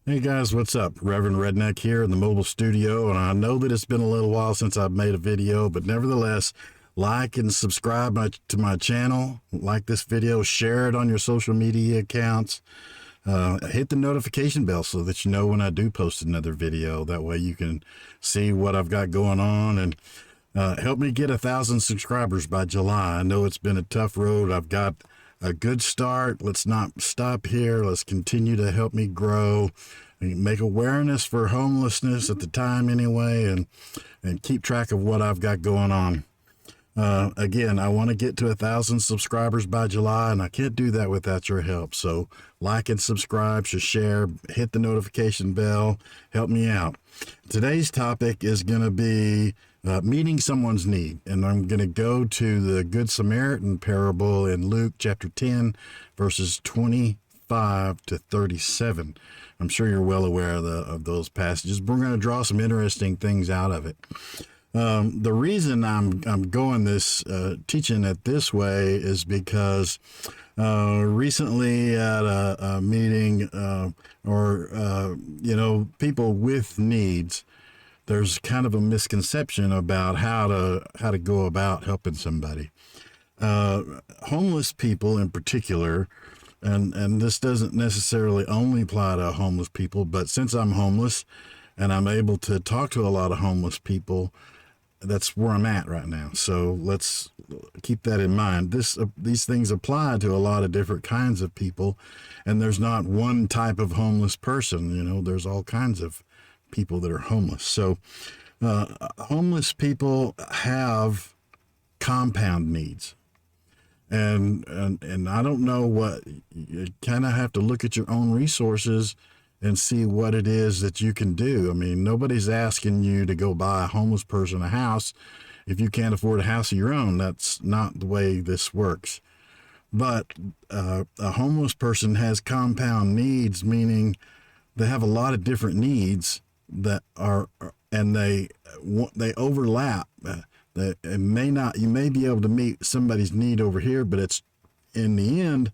Hey guys, what's up? Reverend Redneck here in the mobile studio, and I know that it's been a little while since I've made a video, but nevertheless, like and subscribe to my channel, like this video, share it on your social media accounts, hit the notification bell so that you know when I do post another video. That way you can see what I've got going on, and help me get 1,000 subscribers by July. I know it's been a tough road. I've got a good start. Let's not stop here. Let's continue to help me grow and make awareness for homelessness at the time anyway, and keep track of what I've got going on. Again, I want to get to 1,000 subscribers by July, and I can't do that without your help. So like and subscribe, share, hit the notification bell, help me out. Today's topic is going to be meeting someone's need, and I'm going to go to the Good Samaritan parable in Luke chapter 10, verses 25 to 37. I'm sure you're well aware of those passages, but we're going to draw some interesting things out of it. The reason I'm going this teaching it this way is because recently at a meeting people with needs, there's kind of a misconception about how to go about helping somebody. Homeless people in particular, and this doesn't necessarily only apply to homeless people, but since I'm homeless and I'm able to talk to a lot of homeless people, that's where I'm at right now. So let's keep that in mind. These things apply to a lot of different kinds of people, and there's not one type of homeless person. There's all kinds of people that are homeless. So homeless people have compound needs, and I don't know what, you kind of have to look at your own resources and see what it is that you can do. I mean, nobody's asking you to go buy a homeless person a house if you can't afford a house of your own. That's not the way this works. But a homeless person has compound needs, meaning they have a lot of different needs that are, and they overlap. You may be able to meet somebody's need over here, but it's, in the end,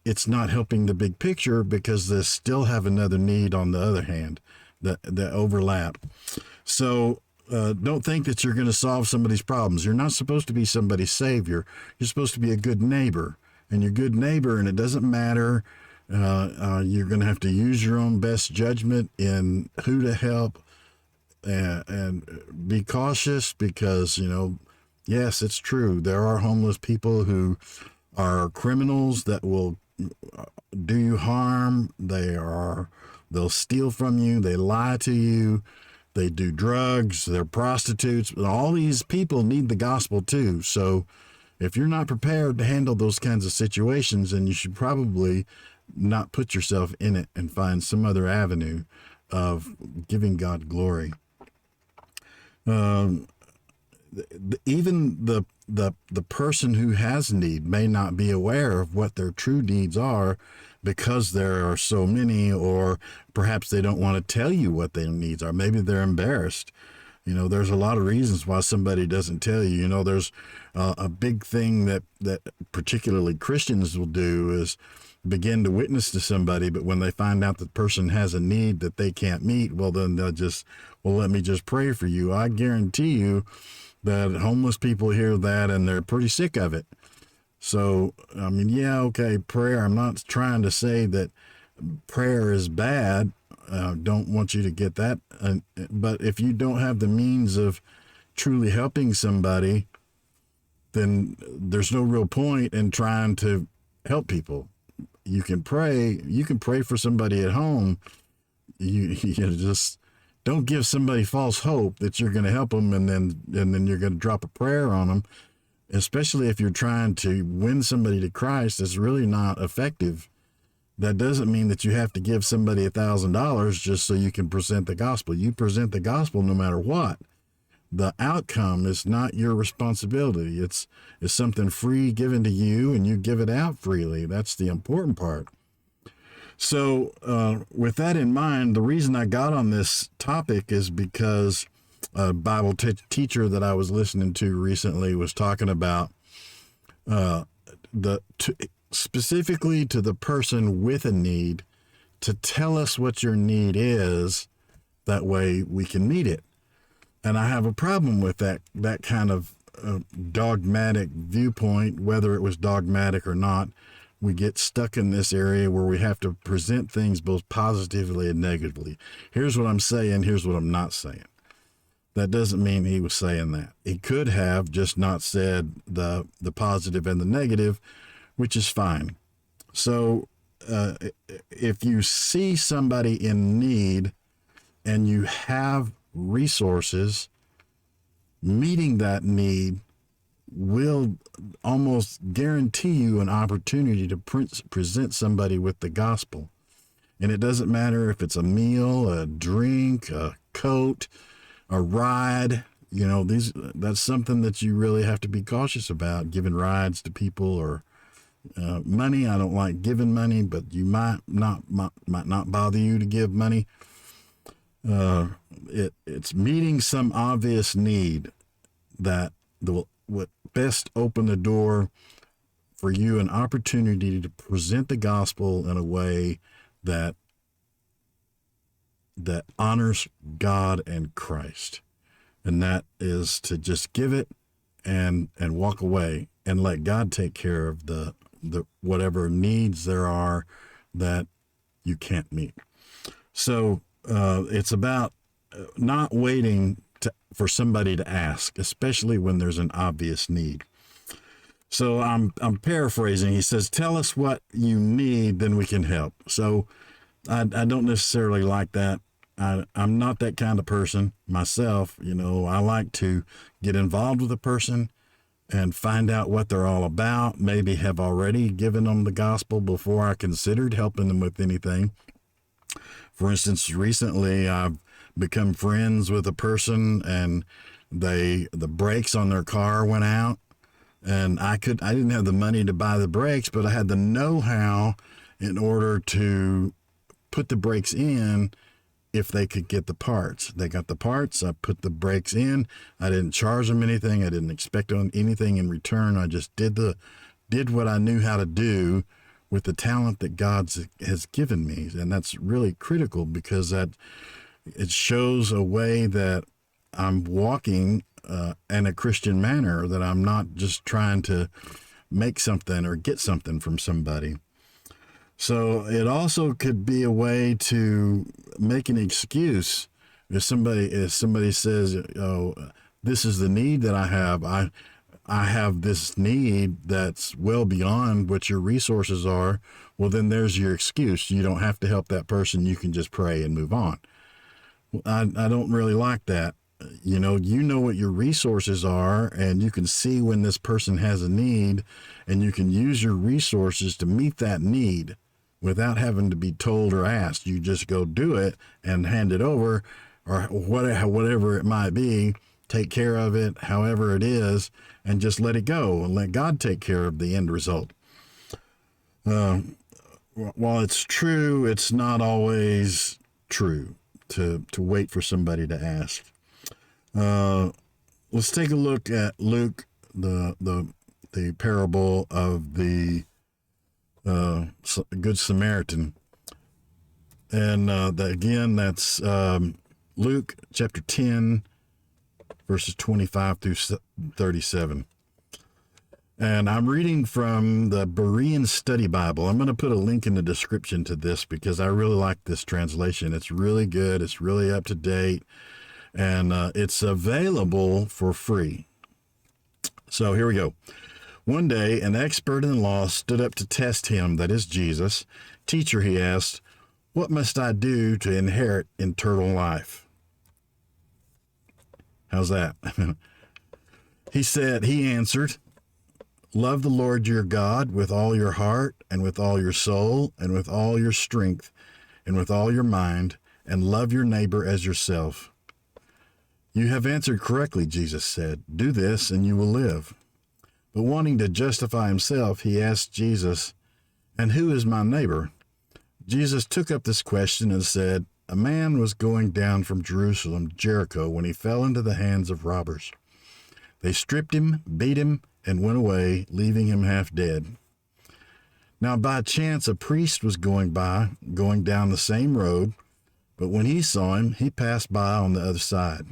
it's not helping the big picture because they still have another need on the other hand that overlap. So don't think that you're going to solve somebody's problems. You're not supposed to be somebody's savior. You're supposed to be a good neighbor, and you're a good neighbor, and it doesn't matter. You're going to have to use your own best judgment in who to help, and be cautious because, yes, it's true. There are homeless people who are criminals that will do you harm. They'll steal from you. They lie to you. They do drugs. They're prostitutes. All these people need the gospel too. So if you're not prepared to handle those kinds of situations, then you should probably not put yourself in it and find some other avenue of giving God glory. Even the person who has need may not be aware of what their true needs are because there are so many, or perhaps they don't want to tell you what their needs are. Maybe they're embarrassed. There's a lot of reasons why somebody doesn't tell you. There's a big thing that particularly Christians will do is begin to witness to somebody, but when they find out the person has a need that they can't meet, well, then they'll just, let me just pray for you. I guarantee you that homeless people hear that and they're pretty sick of it. So, I mean, yeah, okay, prayer. I'm not trying to say that prayer is bad. Don't want you to get that. But if you don't have the means of truly helping somebody, then there's no real point in trying to help people. You can pray for somebody at home. You just don't give somebody false hope that you're going to help them, and then you're going to drop a prayer on them, especially if you're trying to win somebody to Christ. It's really not effective. That doesn't mean that you have to give somebody $1,000 just so you can present the gospel. You present the gospel no matter what. The outcome is not your responsibility. It's something free given to you, and you give it out freely. That's the important part. So with that in mind, the reason I got on this topic is because a Bible teacher that I was listening to recently was talking about specifically to the person with a need, to tell us what your need is. That way we can meet it. And I have a problem with that kind of dogmatic viewpoint, whether it was dogmatic or not. We get stuck in this area where we have to present things both positively and negatively. Here's what I'm saying. Here's what I'm not saying. That doesn't mean he was saying that. He could have just not said the positive and the negative, which is fine. So if you see somebody in need and you have resources, meeting that need will almost guarantee you an opportunity to present somebody with the gospel. And it doesn't matter if it's a meal, a drink, a coat, a ride. That's something that you really have to be cautious about, giving rides to people, or money. I don't like giving money, but you might not bother you to give money. It's meeting some obvious need that would best open the door for you an opportunity to present the gospel in a way that honors God and Christ. And that is to just give it and walk away and let God take care of the whatever needs there are that you can't meet. So it's about not waiting for somebody to ask, especially when there's an obvious need. So I'm paraphrasing. He says, tell us what you need, then we can help. So I don't necessarily like that. I'm not that kind of person myself. I like to get involved with a person and find out what they're all about, maybe have already given them the gospel before I considered helping them with anything. For instance, recently I've become friends with a person, and the brakes on their car went out, and I didn't have the money to buy the brakes, but I had the know-how in order to put the brakes in if they could get the parts. They got the parts. I put the brakes in. I didn't charge them anything. I didn't expect anything in return. I just did what I knew how to do with the talent that God has given me. And that's really critical, because it shows a way that I'm walking in a Christian manner, that I'm not just trying to make something or get something from somebody. So it also could be a way to make an excuse. If somebody says, "Oh, this is the need that I have. I have this need that's well beyond what your resources are." Well, then there's your excuse. You don't have to help that person. You can just pray and move on. I don't really like that. You know what your resources are, and you can see when this person has a need, and you can use your resources to meet that need without having to be told or asked. You just go do it and hand it over, or whatever it might be. Take care of it, however it is, and just let it go and let God take care of the end result. While it's true, it's not always true to wait for somebody to ask. Let's take a look at Luke, the parable of the Good Samaritan. And again, that's Luke chapter 10, verses 25 through 37. And I'm reading from the Berean Study Bible. I'm going to put a link in the description to this because I really like this translation. It's really good. It's really up to date. And it's available for free. So here we go. One day, an expert in the law stood up to test him, that is Jesus. "Teacher," he asked, "what must I do to inherit eternal life?" How's that? He answered, "Love the Lord your God with all your heart and with all your soul and with all your strength and with all your mind, and love your neighbor as yourself." "You have answered correctly," Jesus said. "Do this and you will live." But wanting to justify himself, he asked Jesus, "And who is my neighbor?" Jesus took up this question and said, "A man was going down from Jerusalem to Jericho when he fell into the hands of robbers. They stripped him, beat him, and went away, leaving him half dead. Now, by chance, a priest was going down the same road, but when he saw him, he passed by on the other side.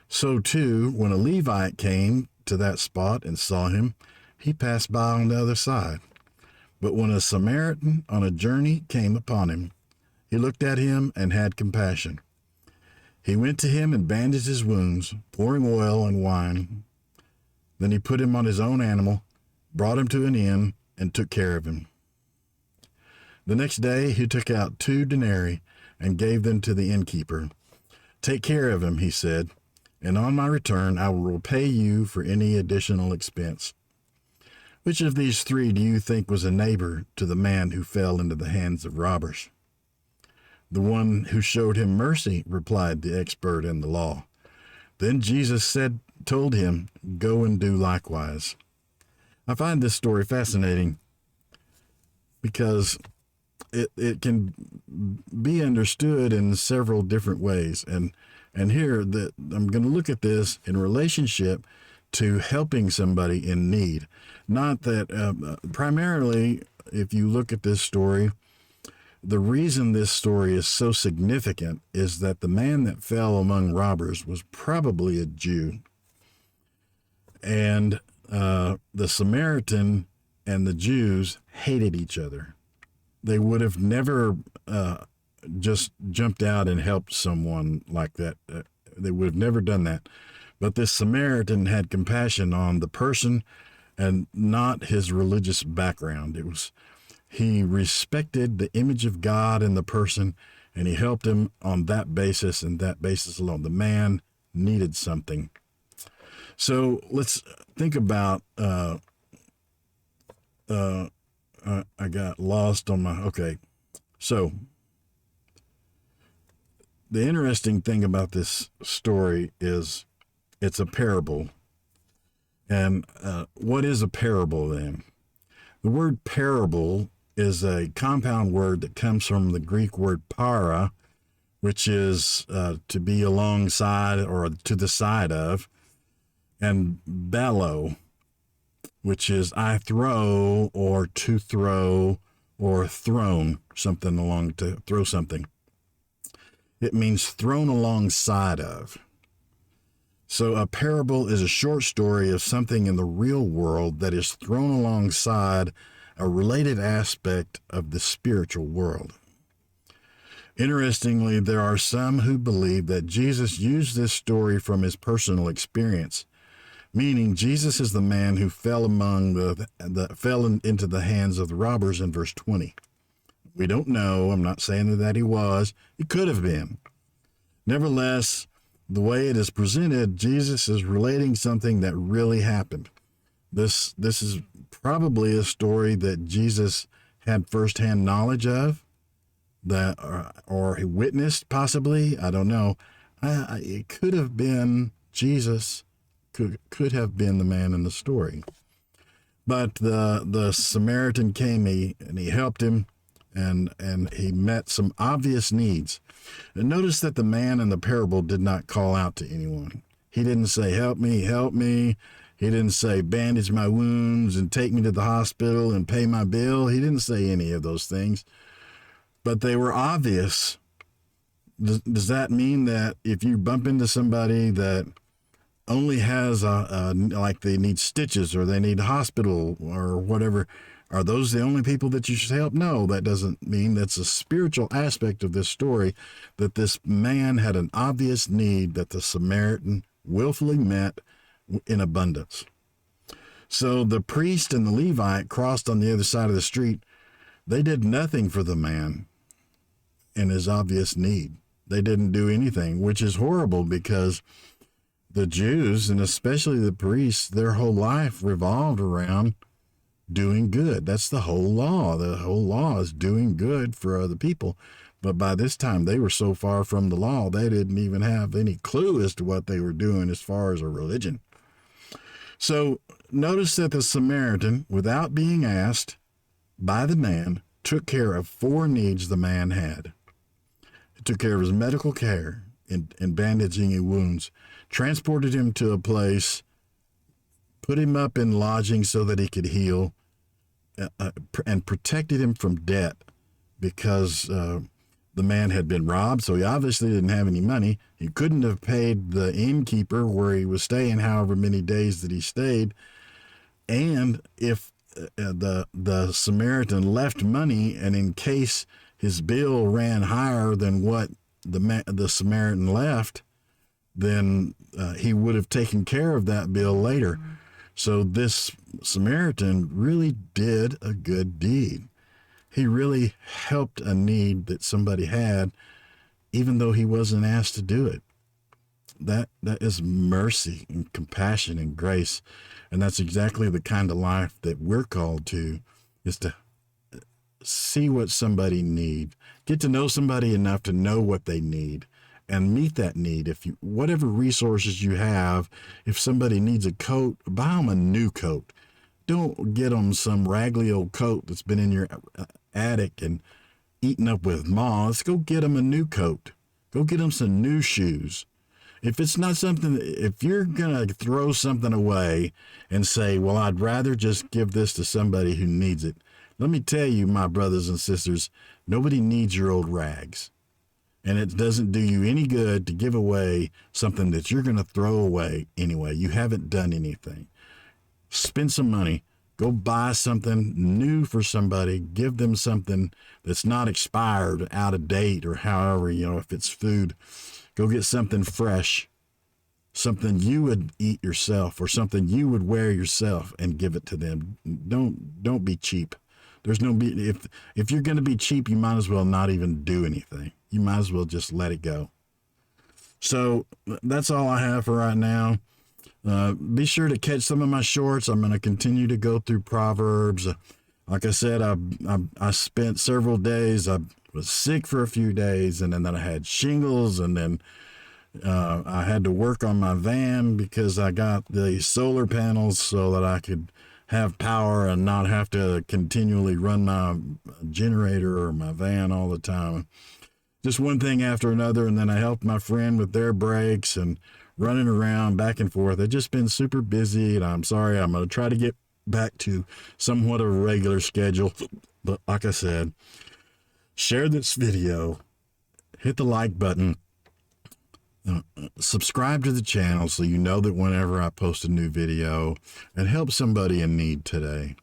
So, too, when a Levite came to that spot and saw him, he passed by on the other side. But when a Samaritan on a journey came upon him, he looked at him and had compassion. He went to him and bandaged his wounds, pouring oil and wine. Then he put him on his own animal, brought him to an inn, and took care of him. The next day he took out 2 denarii and gave them to the innkeeper. "Take care of him," he said, "and on my return I will repay you for any additional expense." Which of these 3 do you think was a neighbor to the man who fell into the hands of robbers? "The one who showed him mercy," replied the expert in the law. Then Jesus told him, "Go and do likewise." I find this story fascinating because it can be understood in several different ways. And here that I'm going to look at this in relationship to helping somebody in need. Not that primarily, if you look at this story, the reason this story is so significant is that the man that fell among robbers was probably a Jew. And the Samaritan and the Jews hated each other. They would have never just jumped out and helped someone like that. They would have never done that. But this Samaritan had compassion on the person and not his religious background. He respected the image of God in the person, and he helped him on that basis and that basis alone. The man needed something. So let's think about, I got lost on okay. So the interesting thing about this story is it's a parable. And what is a parable then? The word parable is a compound word that comes from the Greek word para, which is to be alongside or to the side of, and bello, which is I throw or to throw or thrown, something along to throw something. It means thrown alongside of. So a parable is a short story of something in the real world that is thrown alongside a related aspect of the spiritual world. Interestingly, there are some who believe that Jesus used this story from his personal experience, meaning Jesus is the man who fell into the hands of the robbers in verse 20. We don't know. I'm not saying that he was. He could have been. Nevertheless, the way it is presented, Jesus is relating something that really happened. This is probably a story that Jesus had firsthand knowledge of, that or he witnessed possibly. I don't know. It could have been Jesus. Could have been the man in the story. But the Samaritan came and he helped him, and he met some obvious needs. And notice that the man in the parable did not call out to anyone. He didn't say, help me, help me. He didn't say, bandage my wounds and take me to the hospital and pay my bill. He didn't say any of those things. But they were obvious. Does that mean that if you bump into somebody that only has like they need stitches or they need hospital or whatever, are those the only people that you should help? No, that doesn't mean. That's a spiritual aspect of this story, that this man had an obvious need that the Samaritan willfully met in abundance. So the priest and the Levite crossed on the other side of the street. They did nothing for the man in his obvious need. They didn't do anything, which is horrible because the Jews, and especially the priests, their whole life revolved around doing good. That's the whole law. The whole law is doing good for other people. But by this time, they were so far from the law, they didn't even have any clue as to what they were doing as far as a religion. So notice that the Samaritan, without being asked by the man, took care of 4 needs the man had. He took care of his medical care and bandaging his wounds, transported him to a place, put him up in lodging so that he could heal, and protected him from debt because the man had been robbed, so he obviously didn't have any money. He couldn't have paid the innkeeper where he was staying, however many days that he stayed. And if the Samaritan left money, and in case his bill ran higher than what the Samaritan left, then he would have taken care of that bill later. So this Samaritan really did a good deed. He really helped a need that somebody had, even though he wasn't asked to do it. That is mercy and compassion and grace. And that's exactly the kind of life that we're called to, is to see what somebody needs, get to know somebody enough to know what they need, and meet that need. If you, whatever resources you have, if somebody needs a coat, buy them a new coat. Don't get them some raggedy old coat that's been in your attic and eaten up with moths. Go get them a new coat. Go get them some new shoes. If it's not something, if you're going to throw something away and say, well, I'd rather just give this to somebody who needs it. Let me tell you, my brothers and sisters, nobody needs your old rags. And it doesn't do you any good to give away something that you're going to throw away anyway. You haven't done anything. Spend some money. Go buy something new for somebody. Give them something that's not expired, out of date, or however, if it's food. Go get something fresh, something you would eat yourself or something you would wear yourself, and give it to them. Don't be cheap. There's no if you're going to be cheap, you might as well not even do anything. You might as well just let it go. So that's all I have for right now. Be sure to catch some of my shorts. I'm going to continue to go through Proverbs. Like I said, I spent several days. I was sick for a few days, and then I had shingles, and then I had to work on my van because I got the solar panels so that I could have power and not have to continually run my generator or my van all the time. Just one thing after another, and then I helped my friend with their brakes and running around back and forth. I've just been super busy, and I'm sorry. I'm going to try to get back to somewhat of a regular schedule. But like I said, share this video, hit the like button, subscribe to the channel so you know that whenever I post a new video, and help somebody in need today.